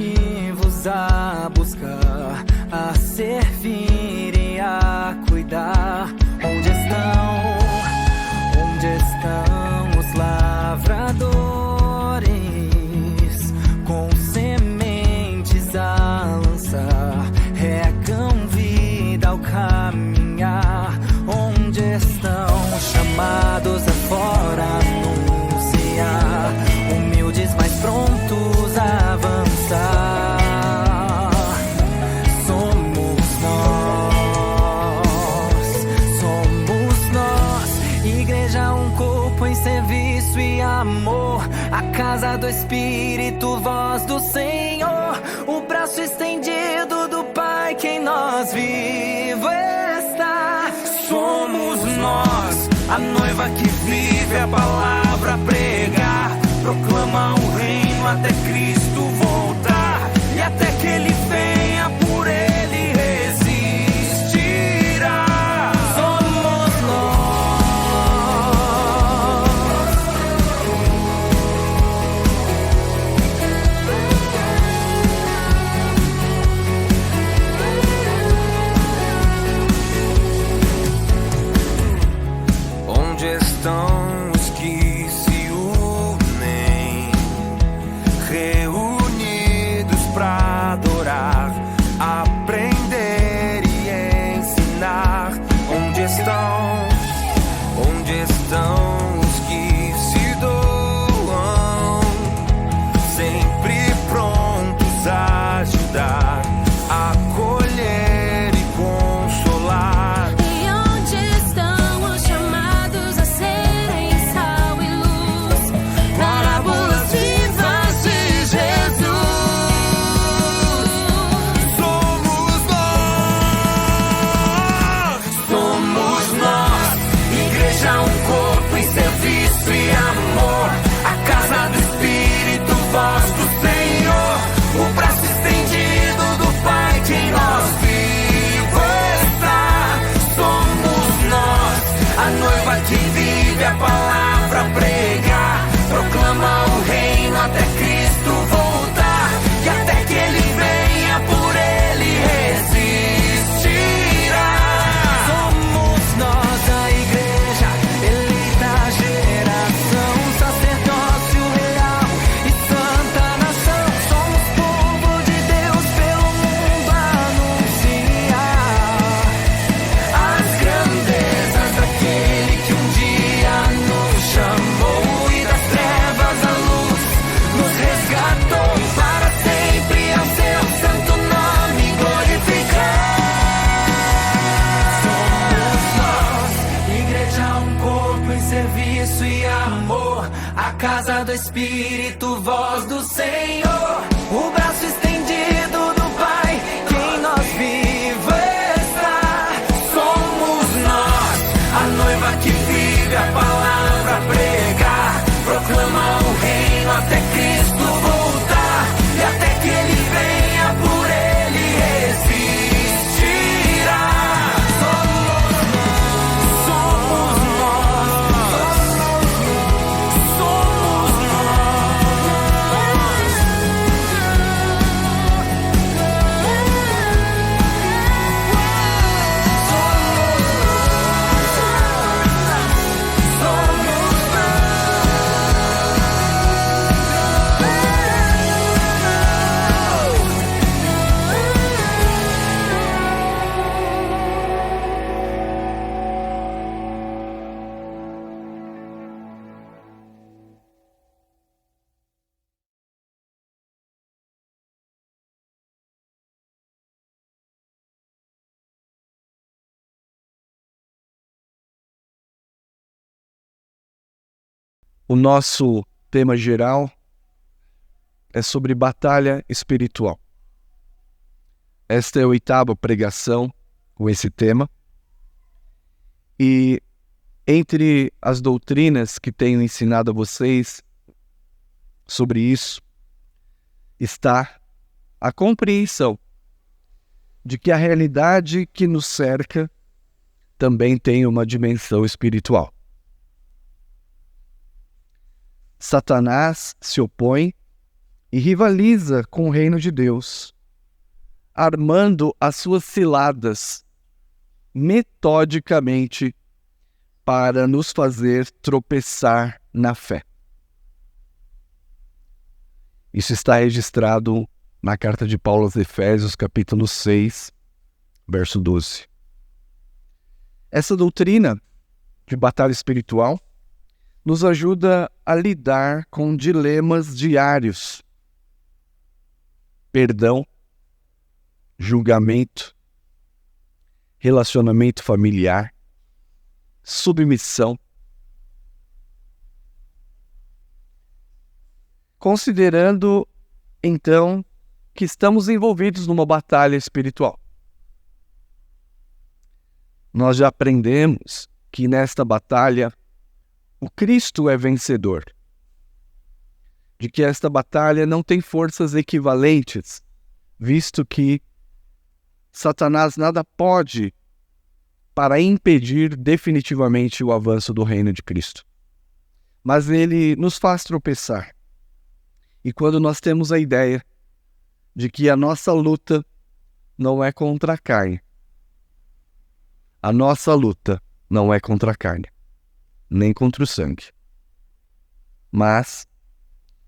motivos a buscar, a servir e a cuidar. Onde estão os lavradores com sementes a lançar? Regam vida ao caminhar. Onde estão os chamados a fora anunciar? Humildes, mas prontos a avançar. Somos nós, igreja, um corpo em serviço e amor, a casa do Espírito, voz do Senhor, o braço estendido do Pai que em nós vivo está. Somos nós, a noiva que vive a palavra pregar, proclama o reino até Cristo voltar, e até que Ele venha, por Ele resistirá. Somos nós. Onde estão os que se unem, reunidos pra adorar, aprender e ensinar? Onde estão os que se doam, sempre prontos a ajudar, acolher e consolar? E onde estão os chamados a serem sal e luz, parábolas vivas de Jesus? Somos nós, igreja, um corpo em serviço e amor, a casa do Espírito, voz do Senhor, o braço estendido do Pai que em nós vivo está. Somos nós, a noiva que vive a palavra pregar, proclama o reino até Cristo voltar, e até que Ele venha, por Ele resistirá. Somos nós, a igreja, eleita geração, sacerdócio real e santa nação. Somos povo de Deus, pelo mundo anunciar as grandezas daquele que um dia nos chamou, e das trevas à luz nos resgatou, para sempre ao seu santo nome glorificar. Somos nós, igreja, um corpo em serviço e amor, a casa do Espírito, voz do Senhor, o braço estendido do Pai que em nós vivo está. Somos nós, a noiva que vive a palavra pregar, proclama o reino até Cristo voltar, e até que Ele venha, por Ele resistirá. Somos O nosso tema geral é sobre batalha espiritual. Esta é a 8ª pregação com esse tema. E entre as doutrinas que tenho ensinado a vocês sobre isso, está a compreensão de que a realidade que nos cerca também tem uma dimensão espiritual. Satanás se opõe e rivaliza com o reino de Deus, armando as suas ciladas metodicamente para nos fazer tropeçar na fé. Isso está registrado na carta de Paulo aos Efésios, capítulo 6, verso 12. Essa doutrina de batalha espiritual nos ajuda a lidar com dilemas diários: perdão, julgamento, relacionamento familiar, submissão. Considerando, então, que estamos envolvidos numa batalha espiritual. Nós já aprendemos que nesta batalha o Cristo é vencedor, de que esta batalha não tem forças equivalentes, visto que Satanás nada pode para impedir definitivamente o avanço do reino de Cristo. Mas ele nos faz tropeçar. E quando nós temos a ideia de que a nossa luta não é contra a carne, a nossa luta não é contra a carne, nem contra o sangue, mas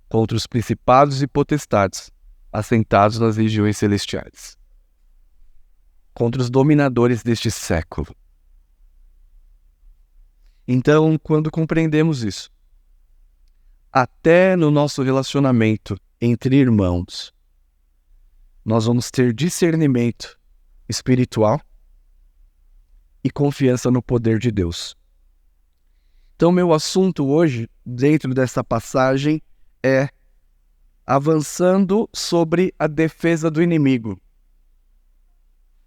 contra os principados e potestades assentados nas regiões celestiais, contra os dominadores deste século. Então, quando compreendemos isso, até no nosso relacionamento entre irmãos, nós vamos ter discernimento espiritual e confiança no poder de Deus. Então, meu assunto hoje, dentro dessa passagem, é avançando sobre a defesa do inimigo.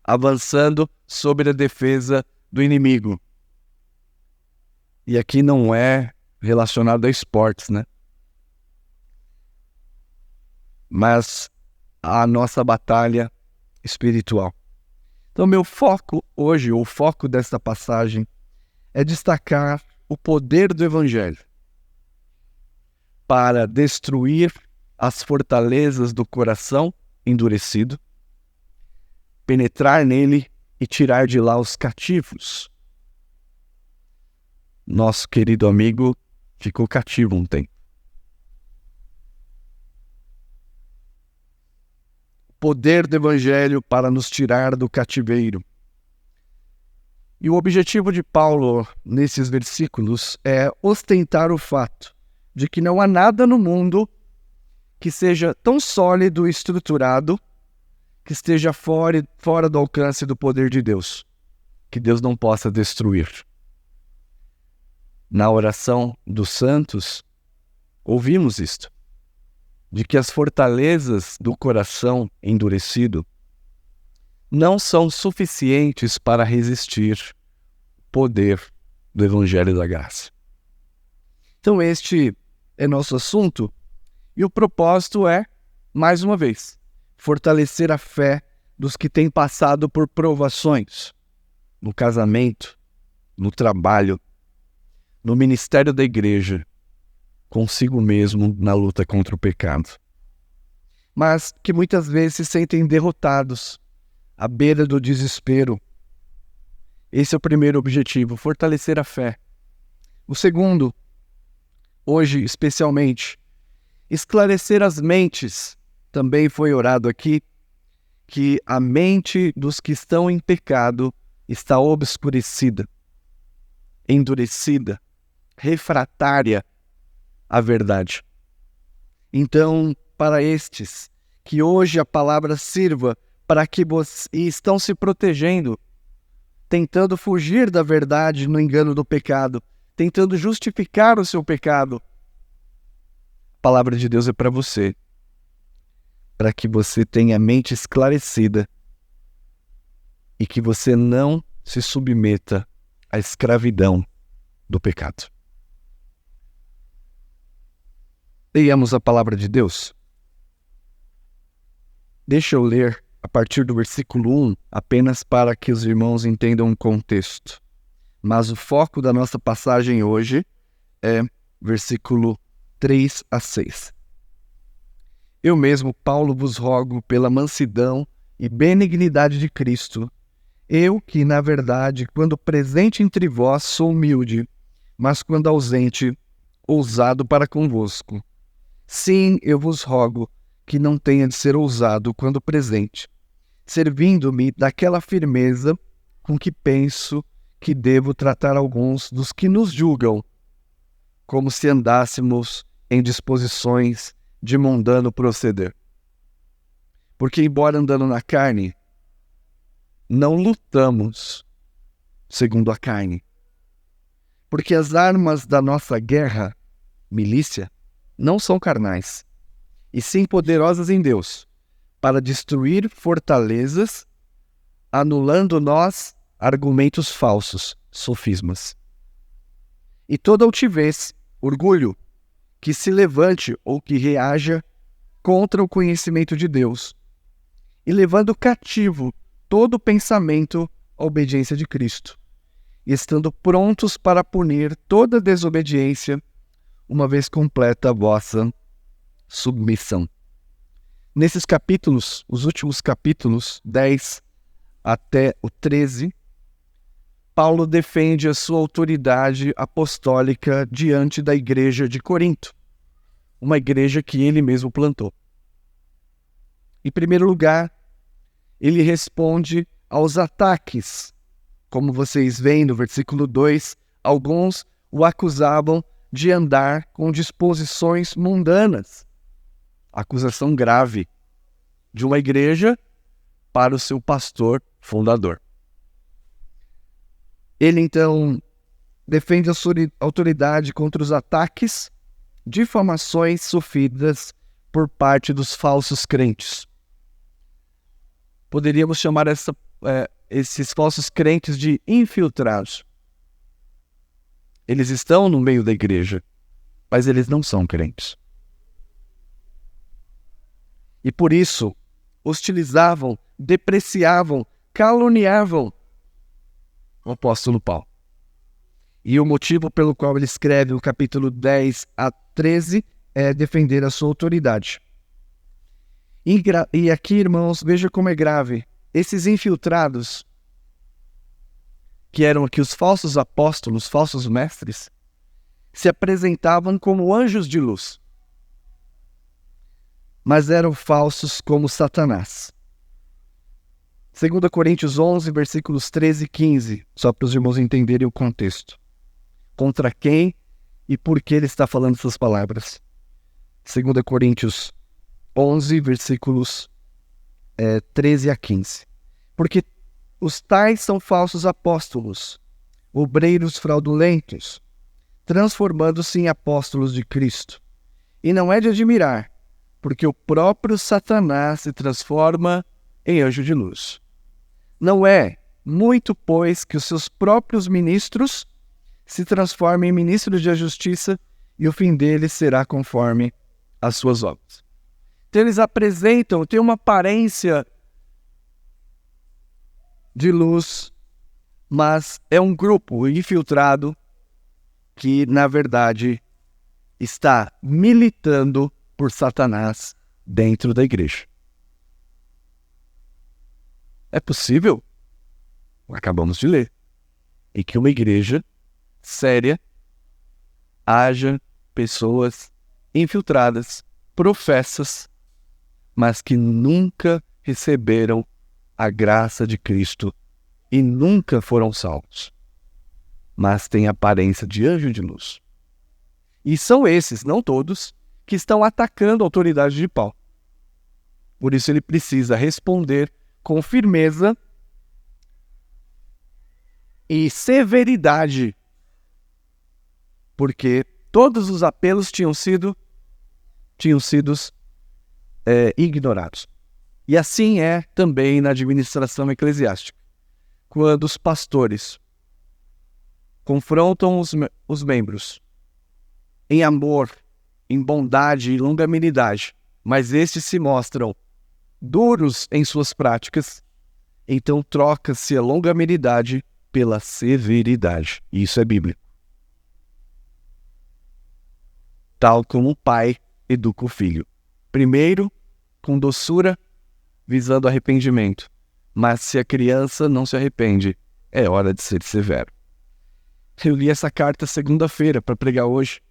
Avançando sobre a defesa do inimigo. E aqui não é relacionado a esportes, né? Mas a nossa batalha espiritual. Então, meu foco hoje, o foco desta passagem, é destacar o poder do Evangelho para destruir as fortalezas do coração endurecido, penetrar nele e tirar de lá os cativos. Nosso querido amigo ficou cativo um tempo. Poder do Evangelho para nos tirar do cativeiro. E o objetivo de Paulo nesses versículos é ostentar o fato de que não há nada no mundo que seja tão sólido e estruturado que esteja fora do alcance do poder de Deus, que Deus não possa destruir. Na oração dos santos, ouvimos isto, de que as fortalezas do coração endurecido não são suficientes para resistir o poder do Evangelho da Graça. Então este é nosso assunto e o propósito é, mais uma vez, fortalecer a fé dos que têm passado por provações no casamento, no trabalho, no ministério da igreja, consigo mesmo na luta contra o pecado. Mas que muitas vezes se sentem derrotados, à beira do desespero. Esse é o primeiro objetivo, fortalecer a fé. O segundo, hoje especialmente, esclarecer as mentes. Também foi orado aqui que a mente dos que estão em pecado está obscurecida, endurecida, refratária à verdade. Então, para estes, que hoje a palavra sirva para que vocês estão se protegendo, tentando fugir da verdade no engano do pecado, tentando justificar o seu pecado. A palavra de Deus é para você, para que você tenha a mente esclarecida e que você não se submeta à escravidão do pecado. Leiamos a palavra de Deus. Deixa eu ler a partir do versículo 1, apenas para que os irmãos entendam o contexto. Mas o foco da nossa passagem hoje é versículo 3 a 6. Eu mesmo, Paulo, vos rogo pela mansidão e benignidade de Cristo, eu que, na verdade, quando presente entre vós, sou humilde, mas quando ausente, ousado para convosco. Sim, eu vos rogo que não tenha de ser ousado quando presente, servindo-me daquela firmeza com que penso que devo tratar alguns dos que nos julgam, como se andássemos em disposições de mundano proceder. Porque, embora andando na carne, não lutamos segundo a carne. Porque as armas da nossa guerra, milícia, não são carnais, e sim poderosas em Deus, para destruir fortalezas, anulando nós argumentos falsos, sofismas. E toda altivez, orgulho, que se levante ou que reaja contra o conhecimento de Deus, e levando cativo todo pensamento à obediência de Cristo, e estando prontos para punir toda desobediência, uma vez completa a vossa submissão. Nesses capítulos, os últimos capítulos, 10 até o 13, Paulo defende a sua autoridade apostólica diante da igreja de Corinto, uma igreja que ele mesmo plantou. Em primeiro lugar, ele responde aos ataques. Como vocês veem no versículo 2, alguns o acusavam de andar com disposições mundanas. Acusação grave de uma igreja para o seu pastor fundador. Ele, então, defende a sua autoridade contra os ataques, difamações sofridas por parte dos falsos crentes. Poderíamos chamar esses falsos crentes de infiltrados. Eles estão no meio da igreja, mas eles não são crentes. E por isso, hostilizavam, depreciavam, caluniavam o apóstolo Paulo. E o motivo pelo qual ele escreve o capítulo 10 a 13 é defender a sua autoridade. E aqui, irmãos, veja como é grave. Esses infiltrados, que eram aqui os falsos apóstolos, falsos mestres, se apresentavam como anjos de luz, mas eram falsos como Satanás. 2 Coríntios 11, versículos 13 e 15, só para os irmãos entenderem o contexto. Contra quem e por que ele está falando essas palavras. 2 Coríntios 11, versículos 13 a 15. Porque os tais são falsos apóstolos, obreiros fraudulentos, transformando-se em apóstolos de Cristo. E não é de admirar, porque o próprio Satanás se transforma em anjo de luz. Não é muito, pois, que os seus próprios ministros se transformem em ministros de justiça e o fim deles será conforme as suas obras. Então eles apresentam, têm uma aparência de luz, mas é um grupo infiltrado que, na verdade, está militando por Satanás dentro da igreja. É possível, acabamos de ler, em que uma igreja séria haja pessoas infiltradas, professas, mas que nunca receberam a graça de Cristo e nunca foram salvos, mas têm aparência de anjo de luz. E são esses, não todos, que estão atacando a autoridade de Paulo. Por isso ele precisa responder com firmeza e severidade, porque todos os apelos tinham sido ignorados. E assim é também na administração eclesiástica. Quando os pastores confrontam os membros em amor, em bondade e longanimidade, mas estes se mostram duros em suas práticas, então troca-se a longanimidade pela severidade. E isso é bíblico. Tal como o pai educa o filho. Primeiro, com doçura, visando arrependimento. Mas se a criança não se arrepende, é hora de ser severo. Eu li essa carta segunda-feira para pregar hoje.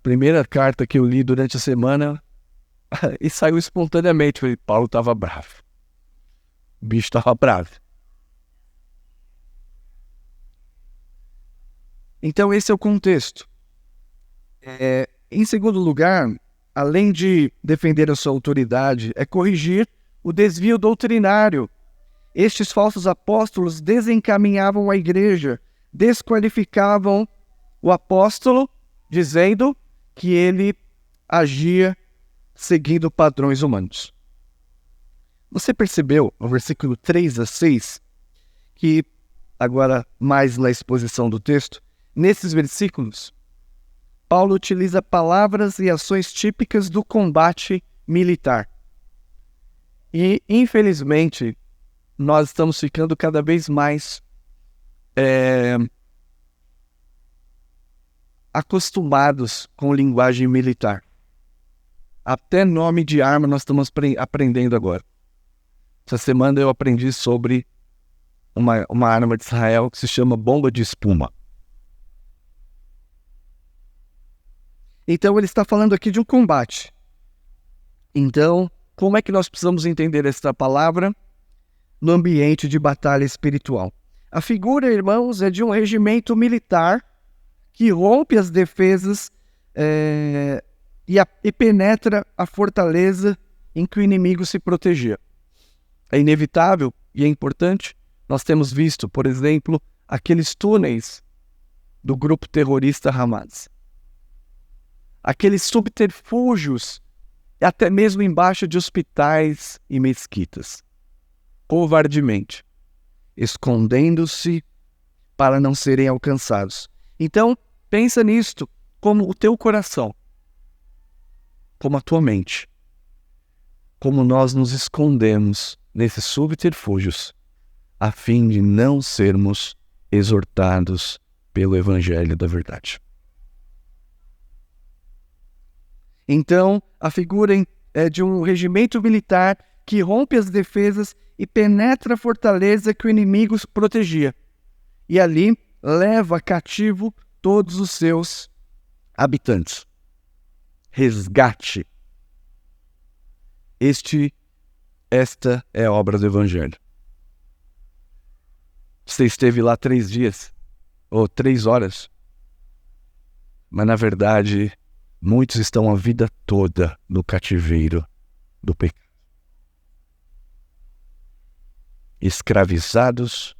Primeira carta que eu li durante a semana e saiu espontaneamente. Falei, Paulo estava bravo. O bicho estava bravo. Então esse é o contexto. Em segundo lugar, além de defender a sua autoridade, é corrigir o desvio doutrinário. Estes falsos apóstolos desencaminhavam a igreja, desqualificavam o apóstolo, dizendo que ele agia seguindo padrões humanos. Você percebeu, no versículo 3 a 6, que, agora mais na exposição do texto, nesses versículos, Paulo utiliza palavras e ações típicas do combate militar. E, infelizmente, nós estamos ficando cada vez mais acostumados com linguagem militar. Até nome de arma nós estamos aprendendo agora. Essa semana eu aprendi sobre uma arma de Israel que se chama bomba de espuma. Então ele está falando aqui de um combate. Então, como é que nós precisamos entender esta palavra no ambiente de batalha espiritual? A figura, irmãos, é de um regimento militar que rompe as defesas e penetra a fortaleza em que o inimigo se protegia. É inevitável e é importante. Nós temos visto, por exemplo, aqueles túneis do grupo terrorista Hamas. Aqueles subterfúgios, até mesmo embaixo de hospitais e mesquitas. Covardemente, escondendo-se para não serem alcançados. Então, pensa nisto como o teu coração, como a tua mente, como nós nos escondemos nesses subterfúgios, a fim de não sermos exortados pelo Evangelho da verdade. Então, a figura é de um regimento militar que rompe as defesas e penetra a fortaleza que o inimigo protegia. E ali leva cativo todos os seus habitantes. Resgate. Esta é a obra do Evangelho. Você esteve lá 3 dias, ou 3 horas, mas na verdade muitos estão a vida toda no cativeiro do pecado. Escravizados,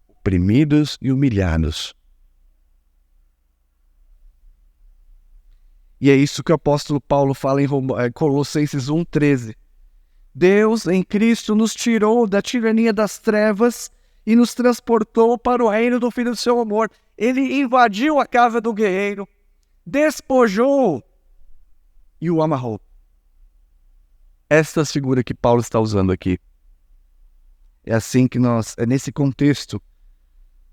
oprimidos e humilhados. E é isso que o apóstolo Paulo fala em Colossenses 1,13. Deus em Cristo nos tirou da tirania das trevas e nos transportou para o reino do Filho do seu amor. Ele invadiu a casa do guerreiro, despojou e o amarrou. Esta figura que Paulo está usando aqui. É assim que é nesse contexto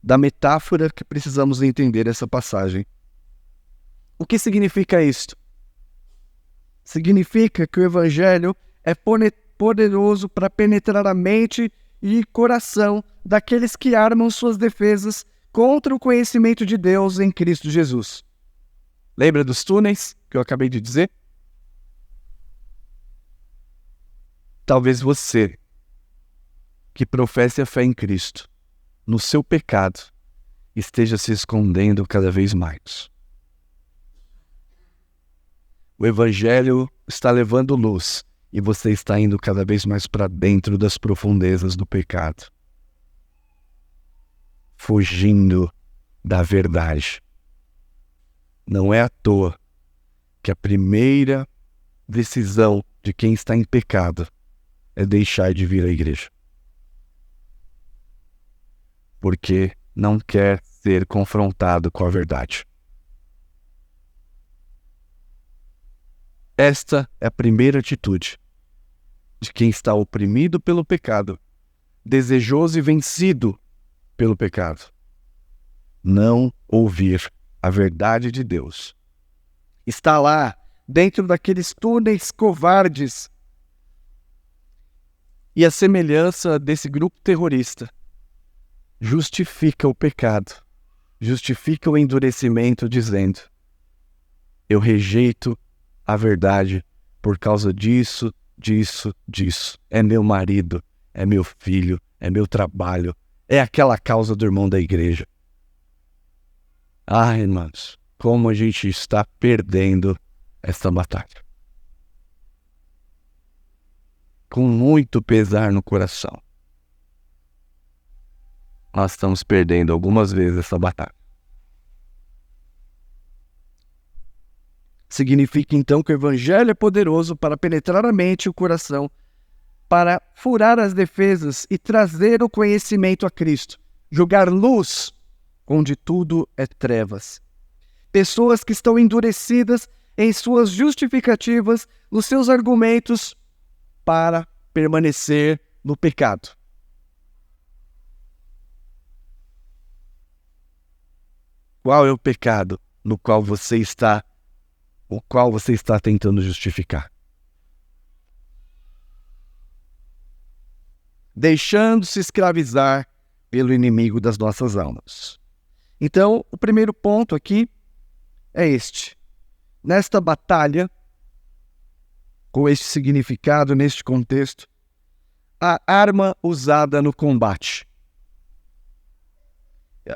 da metáfora que precisamos entender essa passagem. O que significa isto? Significa que o Evangelho é poderoso para penetrar a mente e coração daqueles que armam suas defesas contra o conhecimento de Deus em Cristo Jesus. Lembra dos túneis que eu acabei de dizer? Talvez você, que professe a fé em Cristo, no seu pecado, esteja se escondendo cada vez mais. O Evangelho está levando luz e você está indo cada vez mais para dentro das profundezas do pecado, fugindo da verdade. Não é à toa que a primeira decisão de quem está em pecado é deixar de vir à igreja. Porque não quer ser confrontado com a verdade. Esta é a primeira atitude de quem está oprimido pelo pecado, desejoso e vencido pelo pecado. Não ouvir a verdade de Deus. Está lá dentro daqueles túneis covardes. E a semelhança desse grupo terrorista justifica o pecado, justifica o endurecimento, dizendo: eu rejeito a verdade por causa disso, disso, disso. É meu marido, é meu filho, é meu trabalho, é aquela causa do irmão da igreja. Ah, irmãos, como a gente está perdendo esta batalha. Com muito pesar no coração, nós estamos perdendo algumas vezes essa batalha. Significa então que o Evangelho é poderoso para penetrar a mente e o coração, para furar as defesas e trazer o conhecimento a Cristo, jogar luz onde tudo é trevas. Pessoas que estão endurecidas em suas justificativas, nos seus argumentos para permanecer no pecado. Qual é o pecado no qual você está, o qual você está tentando justificar? Deixando-se escravizar pelo inimigo das nossas almas. Então, o primeiro ponto aqui é este. Nesta batalha, com este significado, neste contexto, a arma usada no combate.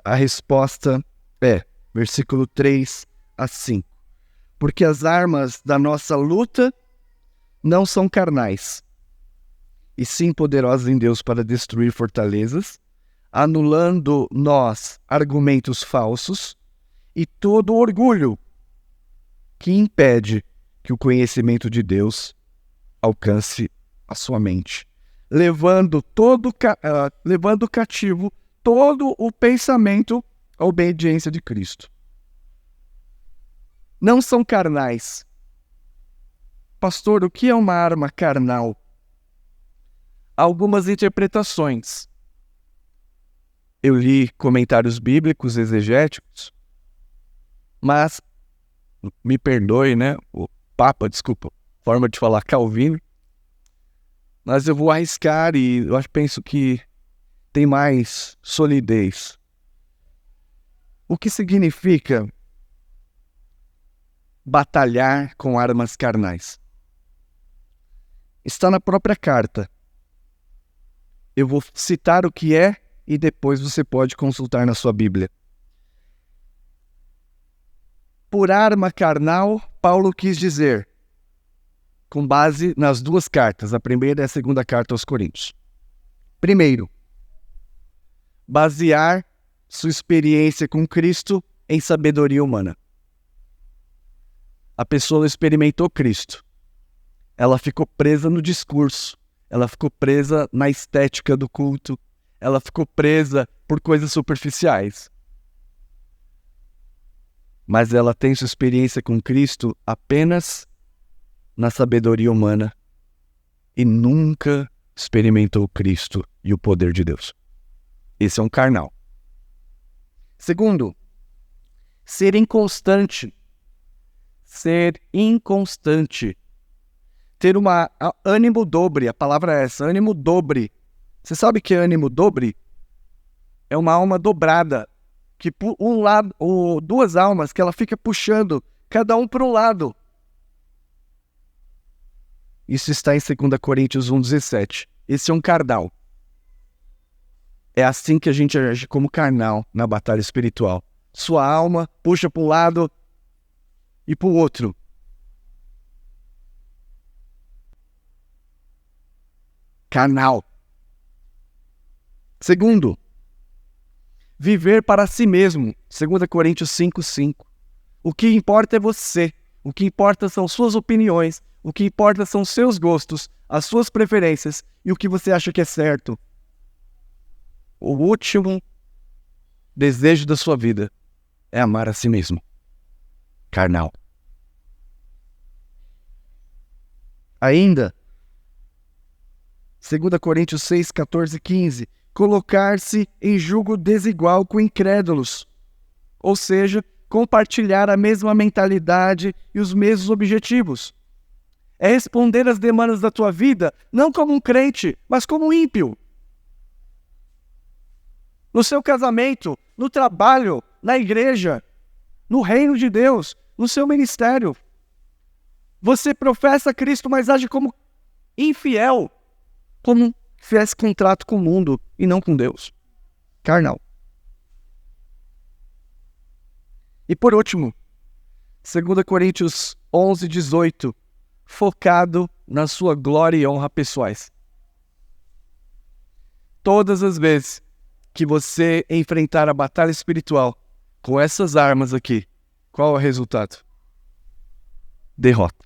A resposta é, versículo 3 a 5. Porque as armas da nossa luta não são carnais, e sim poderosas em Deus para destruir fortalezas, anulando nós argumentos falsos e todo orgulho que impede que o conhecimento de Deus alcance a sua mente, levando cativo todo o pensamento à obediência de Cristo. Não são carnais. Pastor, o que é uma arma carnal? Há algumas interpretações. Eu li comentários bíblicos exegéticos, mas, me perdoe, né? O Papa, desculpa, forma de falar Calvino, mas eu vou arriscar e eu penso que tem mais solidez. O que significa batalhar com armas carnais? Está na própria carta. Eu vou citar o que é e depois você pode consultar na sua Bíblia. Por arma carnal, Paulo quis dizer, com base nas duas cartas, a primeira e a segunda carta aos Coríntios. Primeiro, basear sua experiência com Cristo em sabedoria humana. A pessoa não experimentou Cristo. Ela ficou presa no discurso. Ela ficou presa na estética do culto. Ela ficou presa por coisas superficiais. Mas ela tem sua experiência com Cristo apenas na sabedoria humana e nunca experimentou Cristo e o poder de Deus. Esse é um carnal. Segundo, ser inconstante. Ser inconstante. Ter ânimo dobre, a palavra é essa, ânimo dobre. Você sabe que é ânimo dobre? É uma alma dobrada, que um lado, ou duas almas que ela fica puxando, cada um para um lado. Isso está em 2 Coríntios 1,17. Esse é um carnal. É assim que a gente age como carnal na batalha espiritual. Sua alma puxa para um lado e para o outro. Carnal. Segundo, viver para si mesmo. 2 Coríntios 5,5. O que importa é você. O que importa são suas opiniões. O que importa são seus gostos, as suas preferências e o que você acha que é certo. O último desejo da sua vida é amar a si mesmo. Carnal. Ainda, 2 Coríntios 6, 14 e 15. Colocar-se em julgo desigual com incrédulos. Ou seja, compartilhar a mesma mentalidade e os mesmos objetivos. É responder às demandas da tua vida, não como um crente, mas como um ímpio. No seu casamento, no trabalho, na igreja, no reino de Deus, no seu ministério. Você professa Cristo, mas age como infiel, como fizesse contrato com o mundo e não com Deus. Carnal. E por último, 2 Coríntios 11, 18, focado na sua glória e honra pessoais. Todas as vezes que você enfrentar a batalha espiritual com essas armas aqui, qual é o resultado? Derrota.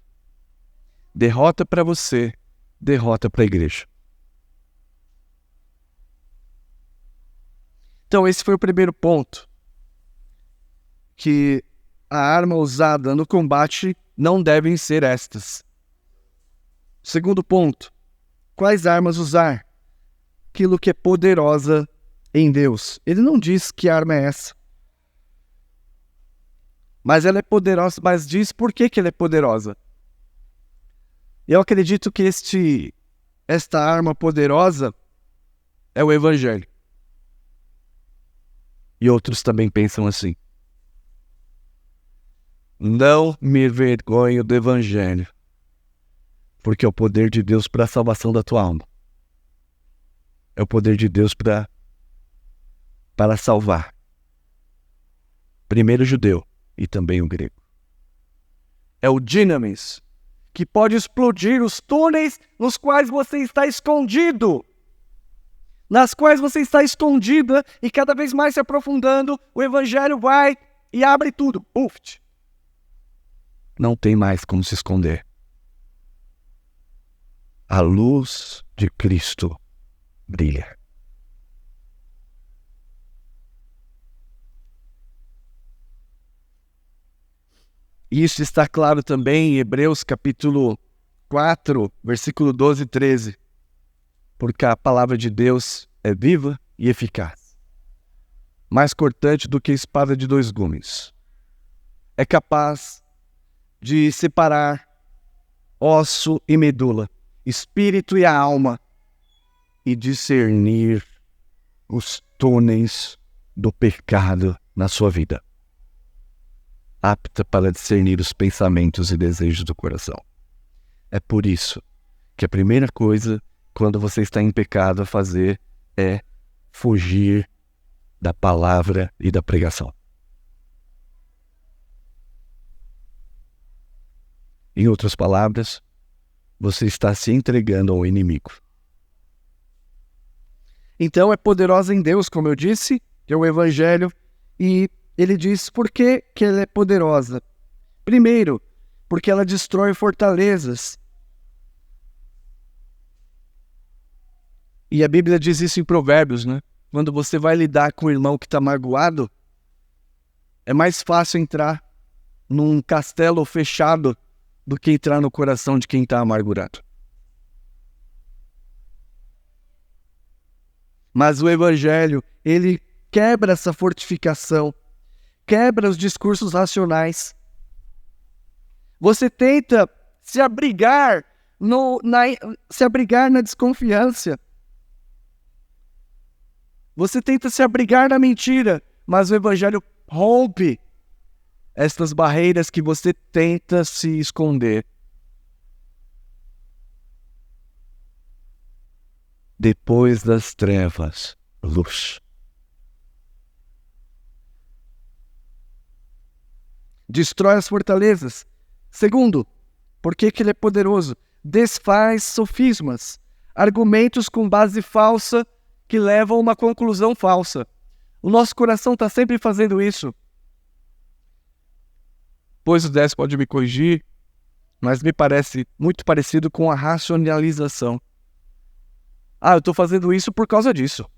Derrota para você, derrota para a igreja. Então esse foi o primeiro ponto. Que a arma usada no combate não devem ser estas. Segundo ponto, quais armas usar? Aquilo que é poderosa em Deus. Ele não diz que arma é essa. Mas ela é poderosa, mas diz por que ela é poderosa. Eu acredito que esta arma poderosa é o Evangelho. E outros também pensam assim. Não me envergonho do Evangelho, porque é o poder de Deus para a salvação da tua alma. É o poder de Deus para salvar. Primeiro o judeu e também o grego. É o dinamis, que pode explodir os túneis nos quais você está escondido. Nas quais você está escondida e cada vez mais se aprofundando, o Evangelho vai e abre tudo. Puf! Não tem mais como se esconder. A luz de Cristo brilha. Isso está claro também em Hebreus capítulo 4, versículo 12 e 13. Porque a palavra de Deus é viva e eficaz, mais cortante do que espada de dois gumes. É capaz de separar osso e medula, espírito e a alma, e discernir os túneis do pecado na sua vida. Apta para discernir os pensamentos e desejos do coração. É por isso que a primeira coisa, quando você está em pecado, a fazer é fugir da palavra e da pregação. Em outras palavras, você está se entregando ao inimigo. Então é poderosa em Deus, como eu disse, que é o Evangelho, e ele diz por que ela é poderosa. Primeiro, porque ela destrói fortalezas. E a Bíblia diz isso em Provérbios, né? Quando você vai lidar com o irmão que está magoado, é mais fácil entrar num castelo fechado do que entrar no coração de quem está amargurado. Mas o Evangelho, ele quebra essa fortificação, quebra os discursos racionais. Você tenta se abrigar na desconfiança. Você tenta se abrigar na mentira, mas o Evangelho rompe estas barreiras que você tenta se esconder. Depois das trevas, luz. Destrói as fortalezas. Segundo, porque ele é poderoso. Desfaz sofismas, argumentos com base falsa que levam a uma conclusão falsa. O nosso coração está sempre fazendo isso. Pois o 10 pode me corrigir, mas me parece muito parecido com a racionalização. Eu estou fazendo isso por causa disso.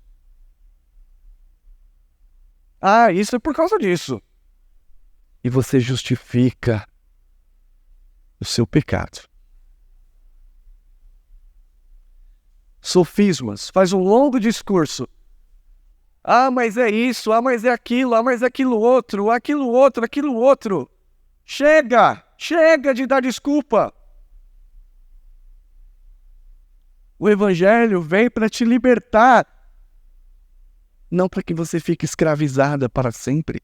Isso é por causa disso. E você justifica o seu pecado. Sofismas, faz um longo discurso Ah, mas é isso, ah, mas é aquilo, ah, mas é aquilo outro, aquilo outro, aquilo outro. Chega! Chega de dar desculpa! O Evangelho vem para te libertar, não para que você fique escravizada para sempre.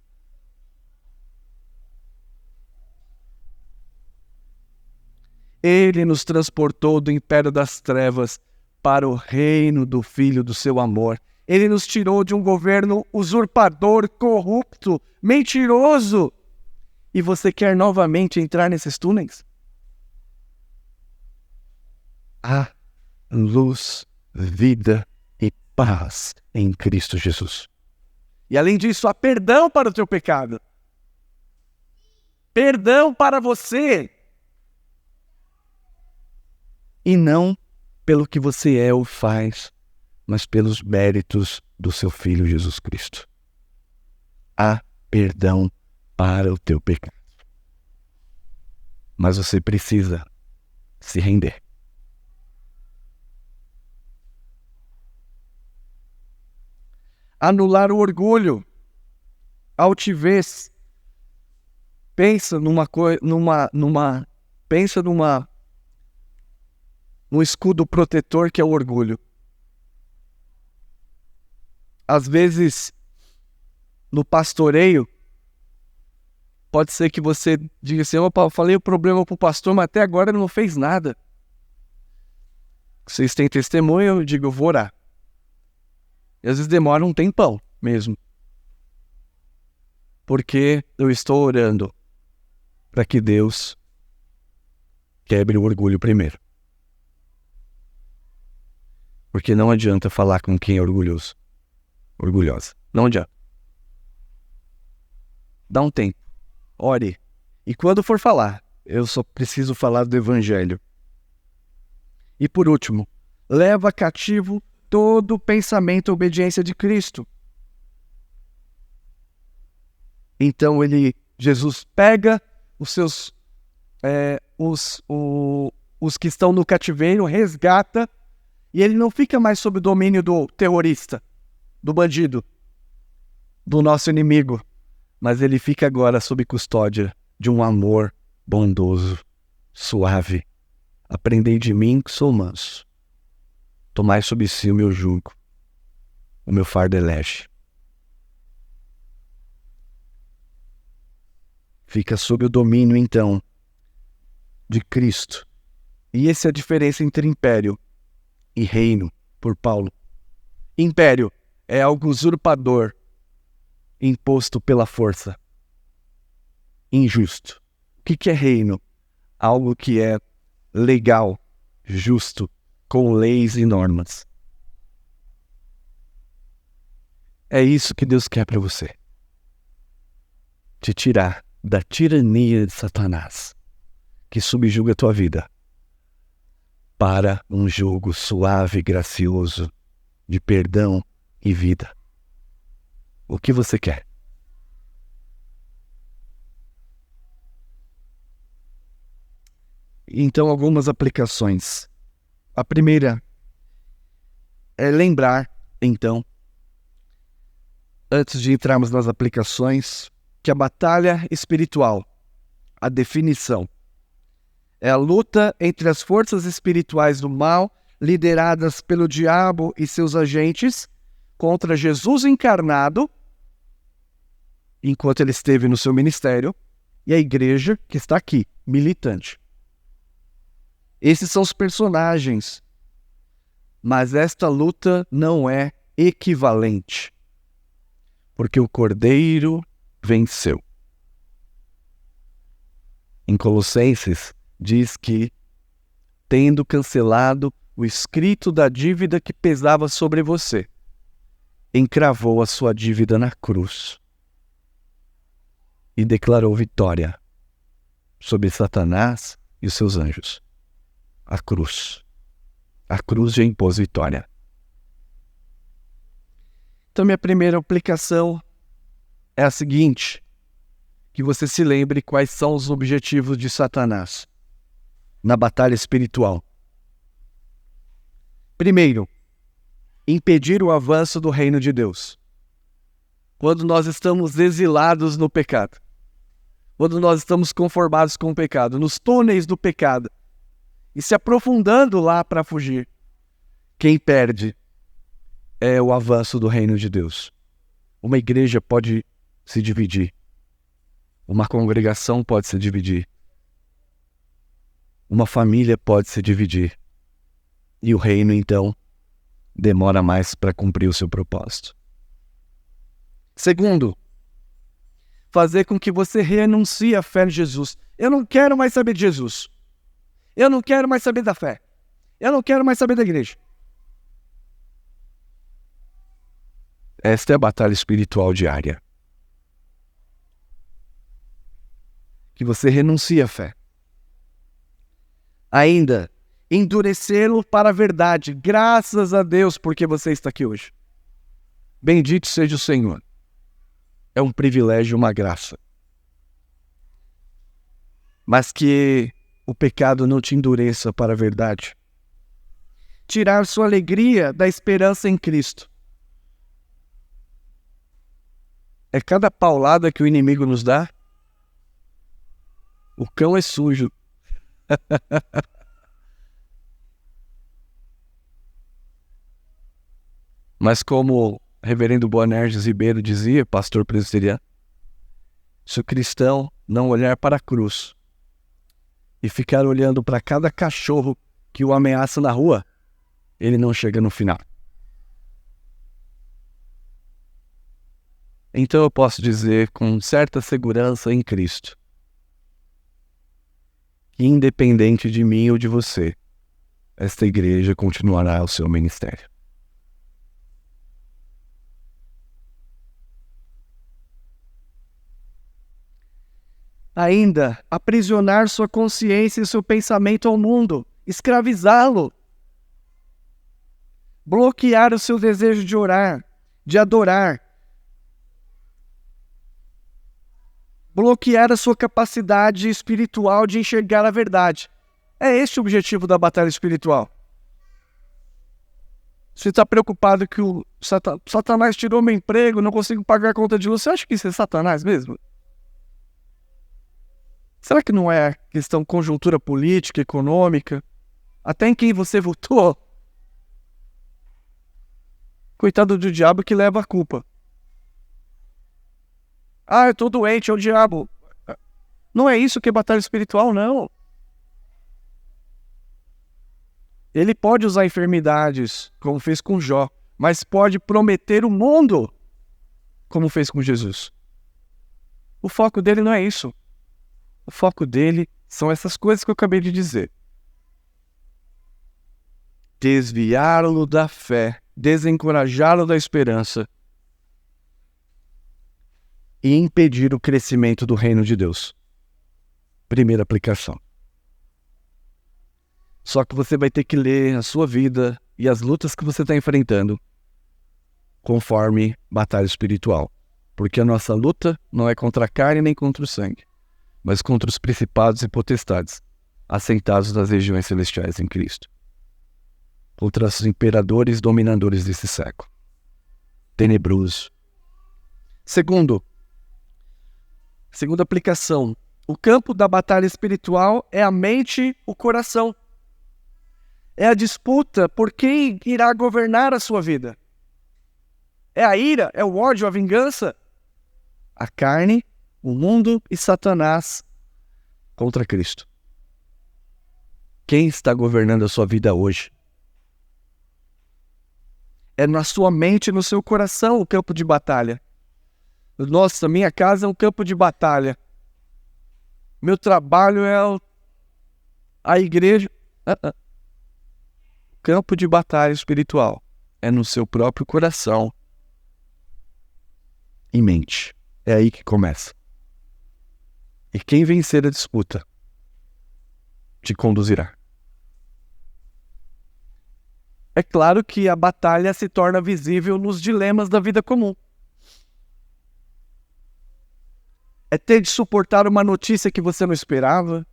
Ele nos transportou do império das trevas para o reino do Filho do seu amor. Ele nos tirou de um governo usurpador, corrupto, mentiroso. E você quer novamente entrar nesses túneis? Há luz, vida e paz em Cristo Jesus. E além disso, há perdão para o teu pecado. Perdão para você. E não pelo que você é ou faz, mas pelos méritos do seu Filho Jesus Cristo. Há perdão para o teu pecado. Mas você precisa se render. Anular o orgulho, a altivez. Pensa num escudo protetor que é o orgulho. Às vezes, no pastoreio, pode ser que você diga assim: opa, eu falei o problema para o pastor, mas até agora ele não fez nada. Vocês têm testemunho, eu digo, eu vou orar. E às vezes demora um tempão mesmo. Porque eu estou orando para que Deus quebre o orgulho primeiro. Porque não adianta falar com quem é orgulhoso, orgulhosa. Não adianta. Dá um tempo. Ore. E quando for falar, eu só preciso falar do Evangelho. E por último, leva cativo todo o pensamento à obediência de Cristo. Então Jesus pega os seus, os que estão no cativeiro, resgata, e ele não fica mais sob o domínio do terrorista, do bandido, do nosso inimigo, mas ele fica agora sob custódia de um amor bondoso, suave. Aprendei de mim que sou manso. Tomai sobre si o meu jugo, o meu fardo é leve. Fica sob o domínio, então, de Cristo. E essa é a diferença entre império e reino, por Paulo. Império é algo usurpador, imposto pela força, injusto. O que é reino? Algo que é legal, justo, com leis e normas. É isso que Deus quer para você. Te tirar da tirania de Satanás, que subjuga a tua vida, para um jugo suave e gracioso de perdão e vida. O que você quer? Então, algumas aplicações. A primeira é lembrar, então, antes de entrarmos nas aplicações, que a batalha espiritual, a definição, é a luta entre as forças espirituais do mal, lideradas pelo diabo e seus agentes, contra Jesus encarnado, enquanto ele esteve no seu ministério, e a igreja que está aqui, militante. Esses são os personagens, mas esta luta não é equivalente, porque o Cordeiro venceu. Em Colossenses diz que, tendo cancelado o escrito da dívida que pesava sobre você, encravou a sua dívida na cruz e declarou vitória sobre Satanás e os seus anjos. A cruz. A cruz já impôs vitória. Então, minha primeira aplicação é a seguinte: que você se lembre quais são os objetivos de Satanás na batalha espiritual. Primeiro, impedir o avanço do reino de Deus. quando nós estamos exilados no pecado, quando nós estamos conformados com o pecado, nos túneis do pecado, e se aprofundando lá para fugir. Quem perde é o avanço do reino de Deus. Uma igreja pode se dividir. Uma congregação pode se dividir. Uma família pode se dividir. E o reino, então, demora mais para cumprir o seu propósito. Segundo, fazer com que você renuncie à fé em Jesus. Eu não quero mais saber de Jesus. Eu não quero mais saber da fé. Eu não quero mais saber da igreja. Esta é a batalha espiritual diária. Que você renuncie à fé. Ainda, endurecê-lo para a verdade. Graças a Deus porque você está aqui hoje. Bendito seja o Senhor. É um privilégio, uma graça. Mas que o pecado não te endureça para a verdade. Tirar sua alegria da esperança em Cristo. É cada paulada que o inimigo nos dá. O cão é sujo. Mas como o reverendo Boanerges Ribeiro dizia, pastor presbiteriano, se o cristão não olhar para a cruz e ficar olhando para cada cachorro que o ameaça na rua, ele não chega no final. Então eu posso dizer com certa segurança em Cristo, que independente de mim ou de você, esta igreja continuará o seu ministério. Ainda, aprisionar sua consciência e seu pensamento ao mundo, escravizá-lo, bloquear o seu desejo de orar, de adorar, bloquear a sua capacidade espiritual de enxergar a verdade. É este o objetivo da batalha espiritual. Você está preocupado que o Satanás tirou meu emprego, não consigo pagar a conta de luz. Você acha que isso é Satanás mesmo? Será que não é questão conjuntura política, econômica? Até em quem você votou? Coitado do diabo que leva a culpa. Ah, eu estou doente, é o diabo. Não é isso que é batalha espiritual, não. Ele pode usar enfermidades, como fez com Jó, mas pode prometer o mundo, como fez com Jesus. O foco dele não é isso. O foco dele são essas coisas que eu acabei de dizer. Desviá-lo da fé, desencorajá-lo da esperança e impedir o crescimento do reino de Deus. Primeira aplicação. Só que você vai ter que ler a sua vida e as lutas que você está enfrentando conforme batalha espiritual. Porque a nossa luta não é contra a carne nem contra o sangue, mas contra os principados e potestades, assentados nas regiões celestiais em Cristo. Contra os imperadores dominadores desse século. Tenebroso. Segunda aplicação. O campo da batalha espiritual é a mente, o coração. É a disputa por quem irá governar a sua vida. É a ira, é o ódio, a vingança. A carne, o mundo e Satanás contra Cristo. Quem está governando a sua vida hoje? É na sua mente e no seu coração o campo de batalha. Nossa, minha casa é um campo de batalha. Meu trabalho é a igreja. Campo de batalha espiritual é no seu próprio coração e mente. É aí que começa. E quem vencer a disputa te conduzirá. É claro que a batalha se torna visível nos dilemas da vida comum. É ter de suportar uma notícia que você não esperava.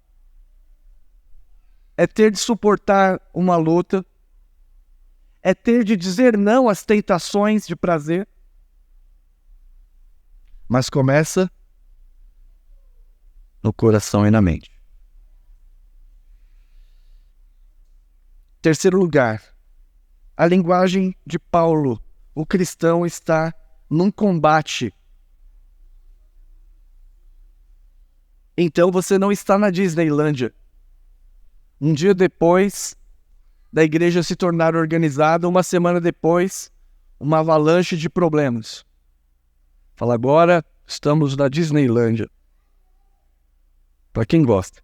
É ter de suportar uma luta. É ter de dizer não às tentações de prazer. mas começa no coração e na mente. Terceiro lugar, a linguagem de Paulo. O cristão está num combate. Então você não está na Disneylândia. Um dia depois da igreja se tornar organizada, uma semana depois, uma avalanche de problemas. Fala, agora estamos na Disneylândia. Para quem gosta.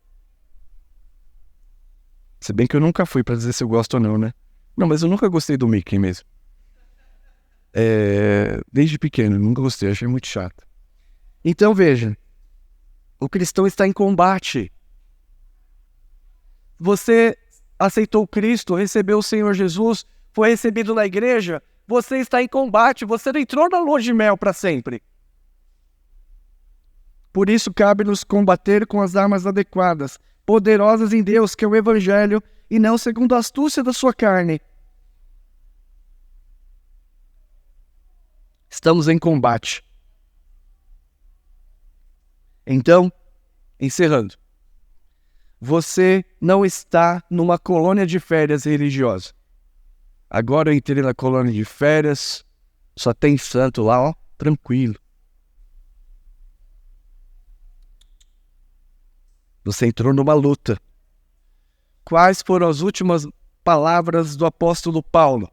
Se bem que eu nunca fui para dizer se eu gosto ou não, né? Não, mas eu nunca gostei do Mickey mesmo. Desde pequeno, nunca gostei, achei muito chato. Então veja, o cristão está em combate. Você aceitou Cristo, recebeu o Senhor Jesus, foi recebido na igreja, você está em combate, você não entrou na lua de mel para sempre. Por isso cabe-nos combater com as armas adequadas, poderosas em Deus, que é o Evangelho, e não segundo a astúcia da sua carne. Estamos em combate. Então, encerrando. Você não está numa colônia de férias religiosa. Agora eu entrei na colônia de férias, só tem santo lá, ó, tranquilo. Você entrou numa luta. Quais foram as últimas palavras do apóstolo Paulo?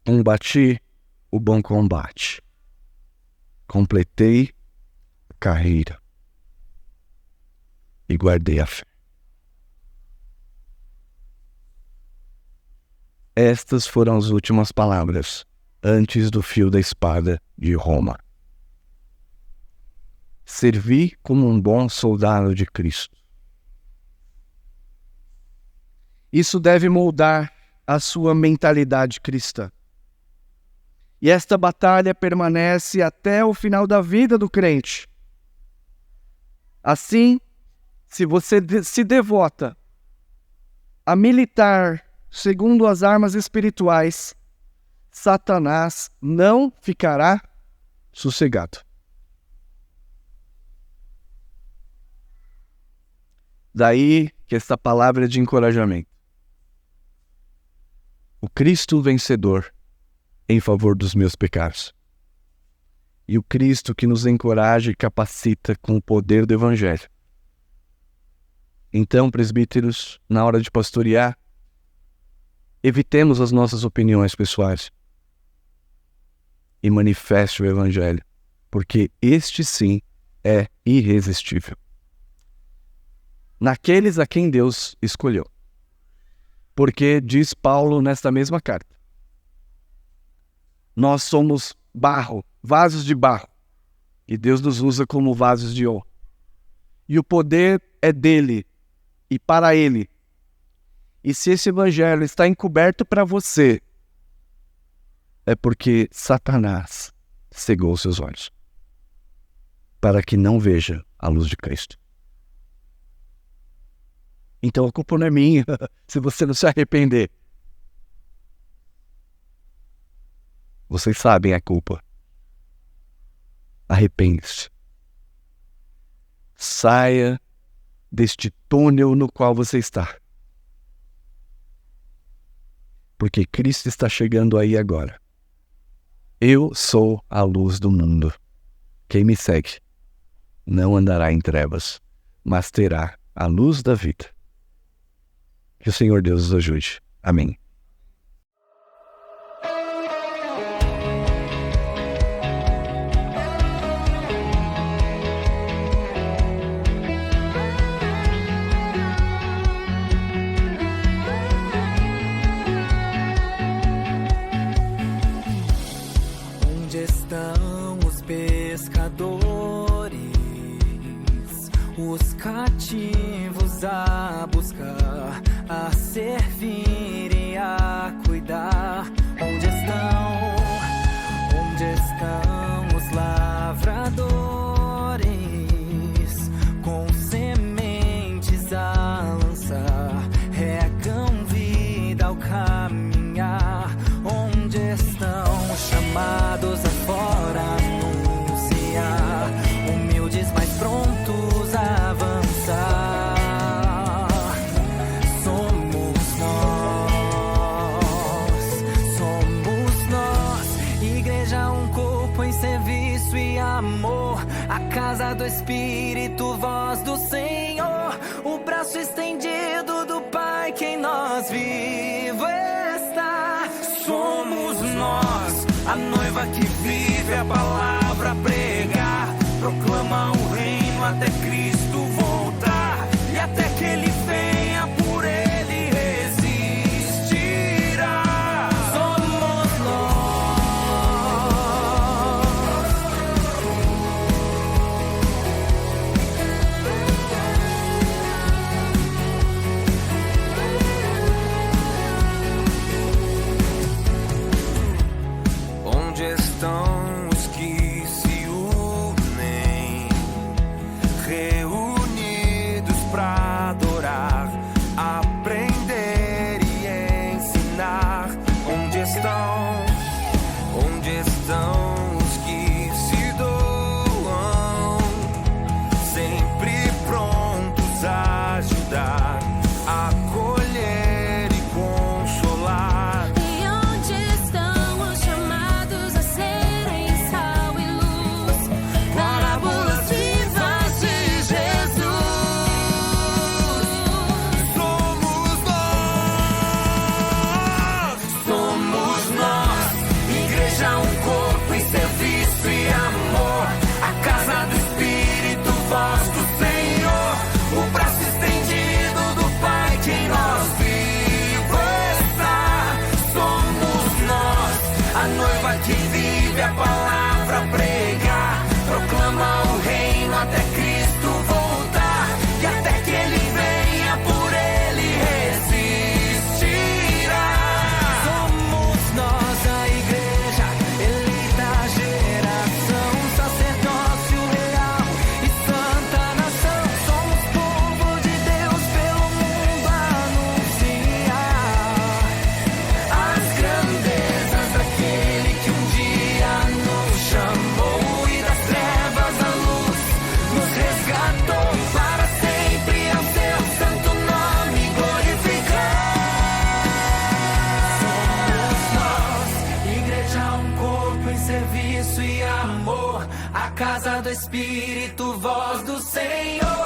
Combati o bom combate. Completei a carreira. E guardei a fé. Estas foram as últimas palavras antes do fio da espada de Roma. Servi como um bom soldado de Cristo. Isso deve moldar a sua mentalidade cristã. E esta batalha permanece até o final da vida do crente. Assim, se você se devota a militar segundo as armas espirituais, Satanás não ficará sossegado. Daí que esta palavra é de encorajamento. O Cristo vencedor em favor dos meus pecados. E o Cristo que nos encoraja e capacita com o poder do Evangelho. Então, presbíteros, na hora de pastorear, evitemos as nossas opiniões pessoais e manifeste o Evangelho, porque este sim é irresistível. Naqueles a quem Deus escolheu. Porque, diz Paulo nesta mesma carta, nós somos barro, vasos de barro, e Deus nos usa como vasos de ouro. E o poder é dele e para ele. E se esse evangelho está encoberto para você, é porque Satanás cegou seus olhos, para que não veja a luz de Cristo. Então a culpa não é minha, se você não se arrepender. Vocês sabem a culpa. Arrepende-se. Saia deste túnel no qual você está. Porque Cristo está chegando aí agora. Eu sou a luz do mundo. Quem me segue não andará em trevas, mas terá a luz da vida. Que o Senhor Deus os ajude. Amém. Onde estão os pescadores, os cativos a buscar, a servir e a cuidar? Onde estão os lavradores, com sementes a lançar, regam vida ao caminhar? Onde estão os casa do Espírito, voz do Senhor, o braço estendido do Pai que em nós vivo está. Somos nós, a noiva que vive a palavra pregar, proclama o reino até Cristo voltar, e até que Ele venha por Ele resistirá. Somos nós. Onde estão os que se unem, reunidos pra adorar, aprender e ensinar? Onde estão os que se doam, sempre prontos a ajudar, acolher e consolar? E onde estão os chamados a serem sal e luz, parábolas vivas de Jesus? Somos nós, igreja, um corpo em serviço e amor, a casa do Espírito, voz do Senhor, o braço estendido do Pai que em nós vivo está. Somos nós, a noiva que vive a palavra pregar, proclama o reino até Cristo voltar, e até que Ele venha por Ele resistirá. Somos nós, a igreja, eleita geração, sacerdócio real e santa nação. Somos povo de Deus, pelo mundo anunciar as grandezas daquele que um dia nos chamou, e das trevas à luz nos resgatou, para sempre ao seu santo nome glorificar. Somos nós, igreja, um corpo em serviço e amor, a casa do Espírito, voz do Senhor,